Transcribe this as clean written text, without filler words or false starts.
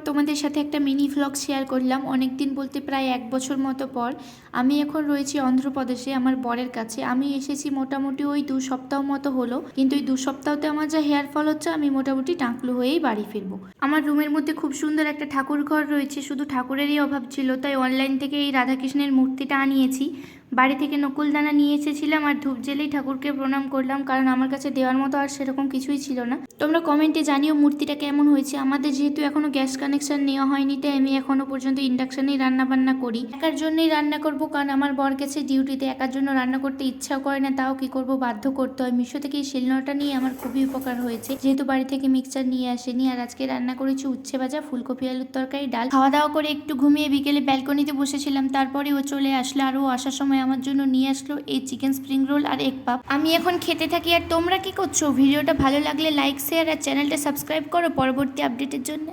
তোমাদের সাথে একটা মিনি ভ্লগ শেয়ার করলাম। অনেক দিন বলতে প্রায় 1 বছর মতো পর আমি এখন রয়েছি অন্ধ্রপ্রদেশে আমার বরের কাছে। আমি এসেছি মোটামুটি ওই 2 সপ্তাহ মতো হলো, কিন্তু এই 2 সপ্তাহতে আমার যা হেয়ার ফল হচ্ছে আমি মোটামুটি টাকলু হয়েই বাড়ি ফিরবো। আমার রুমের মধ্যে খুব সুন্দর একটা ঠাকুর ঘর রয়েছে, শুধু ঠাকুরেরই অভাব ছিল, তাই অনলাইন থেকে এই রাধাকৃষ্ণের মূর্তিটা আনিয়েছি। বাড়ি থেকে নকুলদানা নিয়ে এসেছিলাম আর ধূপ জ্বেলেই ঠাকুরকে প্রণাম করলাম, কারণ আমার কাছে দেওয়ার মতো আর সেরকম কিছুই ছিল না। তোমরা কমেন্টে জানিও মূর্তিটা কেমন হয়েছে। আমাদের যেহেতু এখনো গ্যাস কানেকশন নেওয়া হয়নি, তাই আমি এখনো পর্যন্ত ইন্ডাকশনেই রান্না বান্না করি। একার জন্যই রান্না করব, কারণ আমার বর গেছে ডিউটিতে, একার জন্য রান্না করতে ইচ্ছাও করে না, তাও কি করব, বাধ্য করতে হয়। মিশো থেকে এই শিলনোড়াটা নিয়ে আমার খুবই উপকার হয়েছে, যেহেতু বাড়ি থেকে মিক্সচার নিয়ে আসেনি। আর আজকে রান্না করেছি উচ্ছে ভাজা, ফুলকপি আলুর তরকারি, ডাল। খাওয়া দাওয়া করে একটু ঘুমিয়ে বিকেলে ব্যালকনিতে বসেছিলাম, তারপরে ও চলে আসলো। আর ও আসার সময় আমার জন্য নিয়ে আসলো এই চিকেন স্প্রিং রোল আর এগ পাপ। আমি এখন খেতে থাকি। আর তোমরা কি করছো? ভিডিওটা ভালো লাগলে লাইক, শেয়ার আর চ্যানেলটা সাবস্ক্রাইব করো পরবর্তী আপডেটের জন্য।